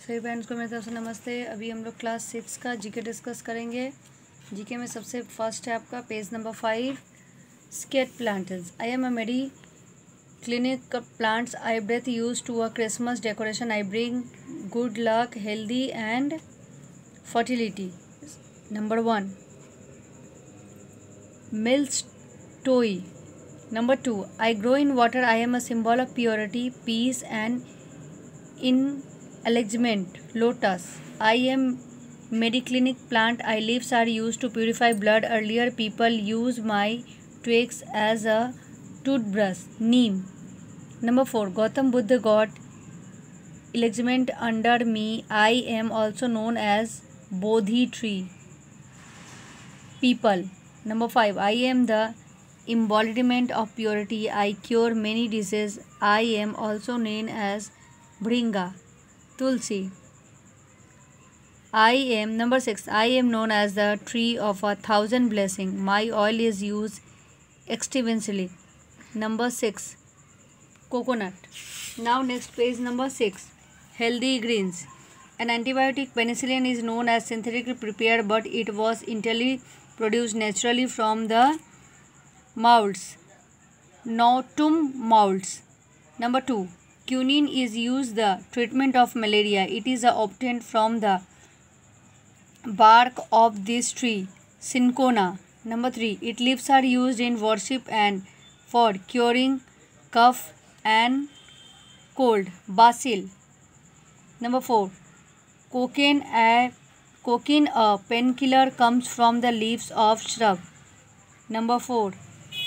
सभी फ्रेंड्स को मेरी तरफ से नमस्ते। अभी हम लोग क्लास 6 का जीके डिस्कस करेंगे। जीके में सबसे फर्स्ट है आपका पेज नंबर 5, स्केट plants. I am a medicinal plants I breathe use to a Christmas decoration. I bring good luck, healthy and fertility. Number 1, मिल्स्टोई। Number 2, I grow in water. I am a symbol of purity, peace and enlightenment. Lotus. I am mediclinic plant. I leaves are used to purify blood. Earlier people use my twigs as a toothbrush. Neem. Number 4, Gautam Buddha got enlightenment under me. I am also known as Bodhi tree. People. Number 5, I am the embodiment of purity. I cure many diseases. I am also known as Bhringa. Tulsi. I am number 6. I am known as the tree of 1,000 blessings. My oil is used extensively. Number 6, coconut. Now next page number 6, healthy greens. An antibiotic penicillin is known as synthetically prepared, but it was entirely produced naturally from the molds, Notum molds. Number 2, quinine is used the treatment of malaria. It is obtained from the bark of this tree, Cinchona. Number 3, its leaves are used in worship and for curing cough and cold, Basil. Number 4, cocaine. A painkiller comes from the leaves of shrub. Number 4,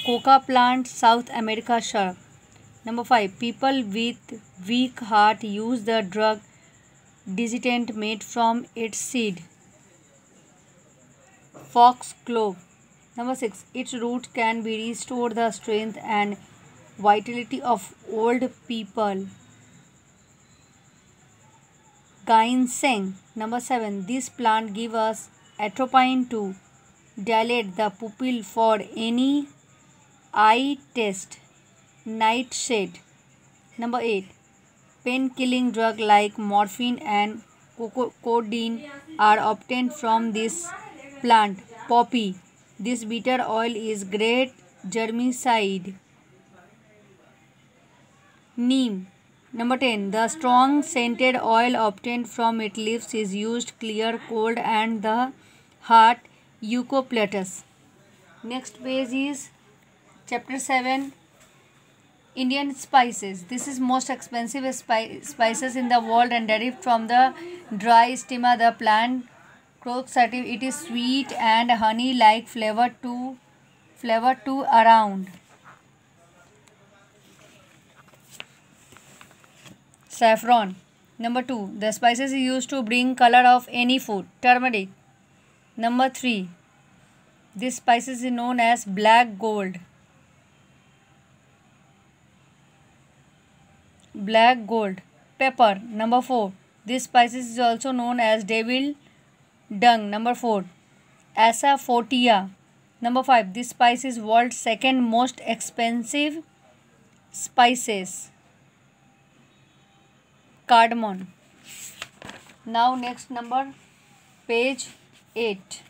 coca plant, South America shrub. Number 5, people with weak heart use the drug disinfectant made from its seed, foxglove. Number 6, its root can be restore the strength and vitality of old people, ginseng. Number 7, this plant gives us atropine to dilate the pupil for any eye test, nightshade. Number 8, pain-killing drugs like morphine and codeine are obtained from this plant, poppy. This bitter oil is great germicide, neem. Number 10, the strong scented oil obtained from its leaves is used clear cold and the heart, eucalyptus. Next page is Chapter 7, Indian spices. This is most expensive spices in the world and derived from the dry stem of the plant Crocus. It is sweet and honey-like flavor to around. Saffron. Number 2, the spices is used to bring color of any food, turmeric. Number 3, this spices is known as black gold. Black gold. Pepper. Number 4, this spices is also known as devil dung. Number 4, asafoetida. Number 5, this spice is world's second most expensive spices, cardamom. Now next number, page 8,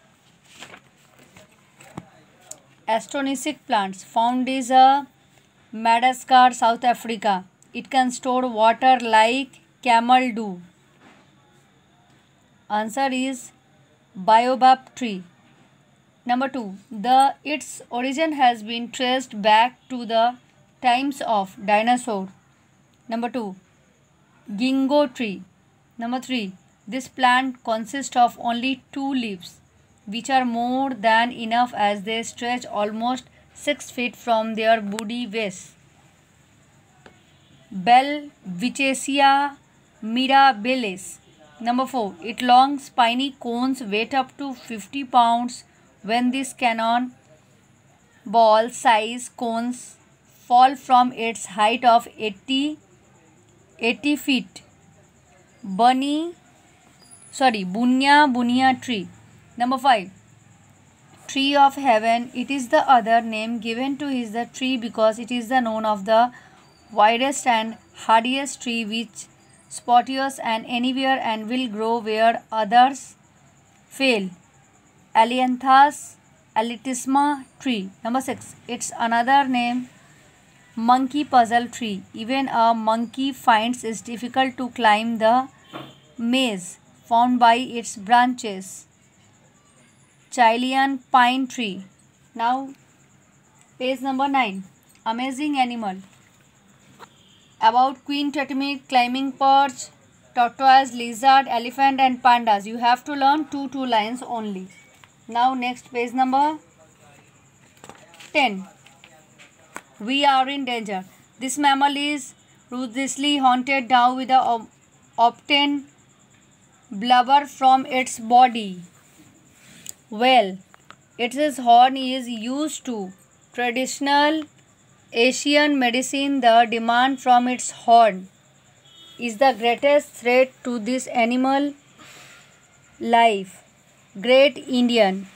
astronesic plants. Found is a Madagascar, South Africa. It can store water like camel do. Answer is baobab tree. Number 2, its origin has been traced back to the times of dinosaur. Number 2, ginkgo tree. Number 3, this plant consists of only 2 leaves, which are more than enough as they stretch almost 6 feet from their woody base, Belvichacea mirabilis. Number 4, its long spiny cones weigh up to 50 pounds. When these cannon ball size cones fall from its height of 80 feet, bunya tree. Number 5, tree of heaven. It is the other name given to is the tree because it is the known of the widest and hardiest tree which spoteous and anywhere and will grow where others fail. Alianthus alitissima tree. Number 6. It's another name monkey puzzle tree. Even a monkey finds it difficult to climb the maze found by its branches. Chilean pine tree. Now page number 9. Amazing animal. About queen Tutimeat, climbing perch, tortoise, lizard, elephant and pandas. You have to learn two lines only. Now next page number 10. We are in danger. This mammal is ruthlessly hunted down with the obtained blubber from its body. Well, its horn is used to traditional Asian medicine. The demand from its horn is the greatest threat to this animal life. Great Indian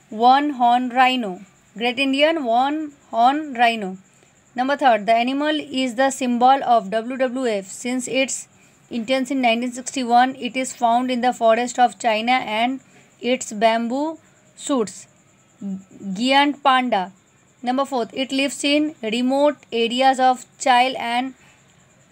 one-horn rhino. Great Indian one-horn rhino. Number 3. The animal is the symbol of WWF. Since its intention in 1961, it is found in the forest of China and its bamboo shoots. Giant panda. Number 4. It lives in remote areas of Chile and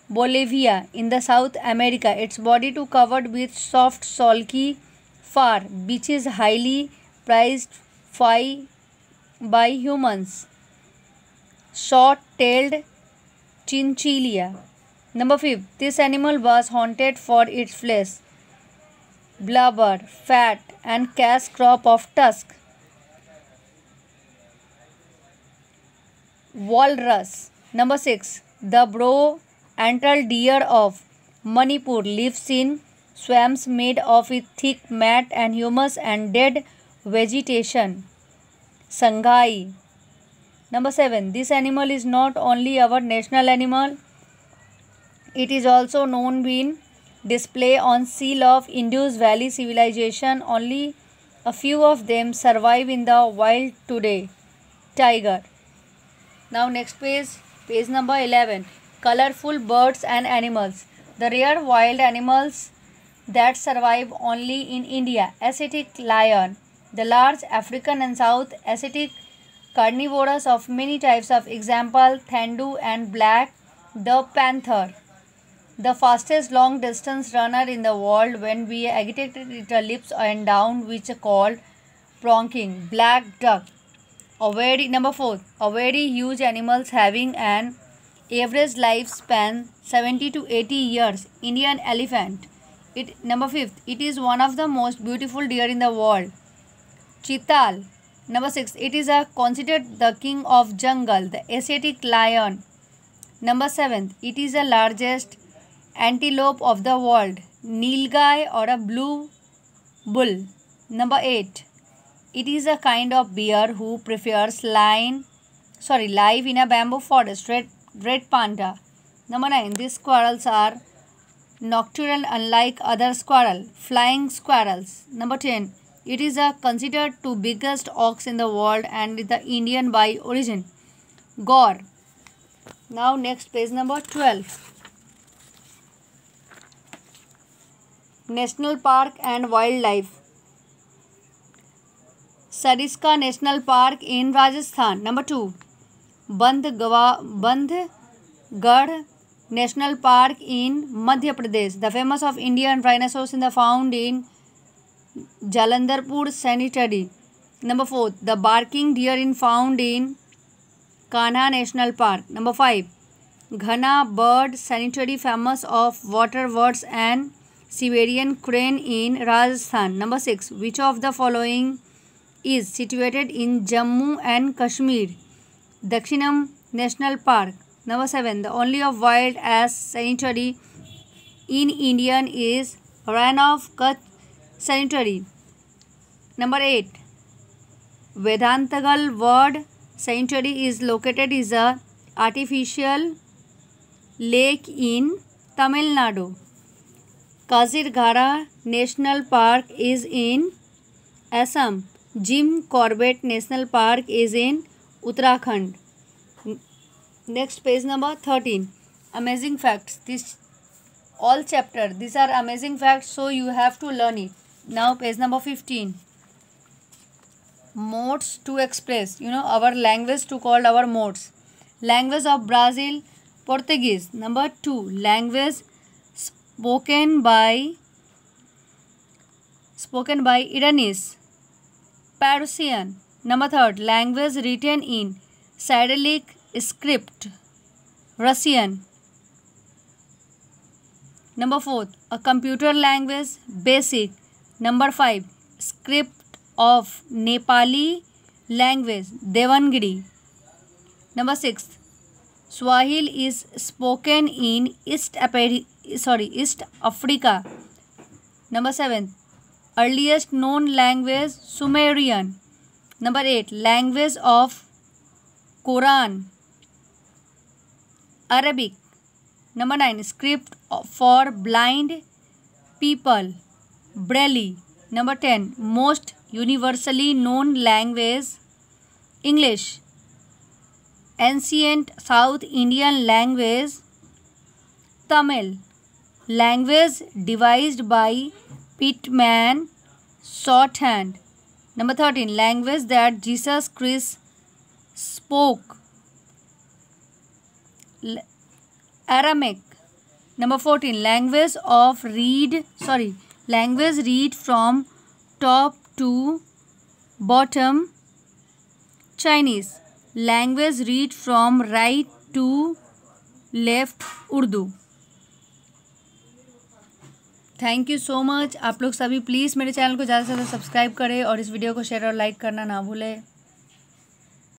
Bolivia in the South America. Its body is covered with soft sulky fur, which is highly prized by humans. Short-tailed chinchilla. Number 5. This animal was hunted for its flesh, blubber, fat and cash crop of tusk. Walrus. Number 6. The brow-antlered deer of Manipur lives in swamps made of thick mat and humus and dead vegetation. Sangai. Number 7. This animal is not only our national animal, it is also known in display on seal of Indus Valley civilization. Only a few of them survive in the wild today. Tiger. Now next page number 11. Colorful birds and animals. The rare wild animals that survive only in India. Asiatic lion. The large African and South Asiatic carnivorous of many types of example Thendu and black the panther. The fastest long distance runner in the world. When we agitated its lips and down, which are called pronking. Black duck. Number 4. A very huge animals having an average lifespan 70 to 80 years. Indian elephant. Number 5. It is one of the most beautiful deer in the world. Chital. Number 6. It is considered the king of jungle. The Asiatic lion. Number 7. It is the largest antelope of the world. Nilgai or a blue bull. Number 8. It is a kind of bear who prefers life in a bamboo forest. Red panda. Number 9. These squirrels are nocturnal unlike other squirrel. Flying squirrels. Number 10. It is considered the biggest ox in the world and the Indian by origin. Gaur. Now next page number 12. National Park and Wildlife. Sariska National Park in Rajasthan. Number 2. Bandhgarh National Park in Madhya Pradesh. The famous of Indian rhinoceros is found in Jalandharpur Sanctuary. Number 4. The barking deer is found in Kanha National Park. Number 5. Ghana Bird Sanctuary famous of water birds and Siberian crane in Rajasthan. Number 6. Which of the following is situated in Jammu and Kashmir? Dakshinam National Park. Number 7. The only of wild ass sanctuary in Indian is Ran of Kutch Sanctuary. Number 8. Vedantagal Bird Sanctuary is located is a artificial lake in Tamil Nadu. Kazirgara National Park is in Assam. Jim Corbett National Park is in Uttarakhand. Next page number 13. amazing facts. This all chapter, these are amazing facts, so you have to learn it. Now page number 15. Modes to express, our language to call our modes. Language of Brazil, Portuguese. Number 2, language spoken by Iranese, Persian. Number 3, language written in Cyrillic script, Russian. Number 4, a computer language, BASIC. Number 5, script of Nepali language, Devangiri. Number 6, Swahili is spoken in East Africa. Number 7, earliest known language, Sumerian. Number 8, language of Quran, Arabic. Number 9, script for blind people, Braille. Number 10, most universally known language, English. Ancient South Indian language, Tamil. Language devised by Pitman, shorthand. Number 13, language that Jesus Christ spoke, Aramaic. Number 14, language read from top to bottom, Chinese. Language read from right to left, Urdu. Thank you so much. आप लोग सभी please मेरे channel को ज़्यादा से ज़्यादा subscribe करें और इस वीडियो को शेयर और लाइक करना ना भूलें।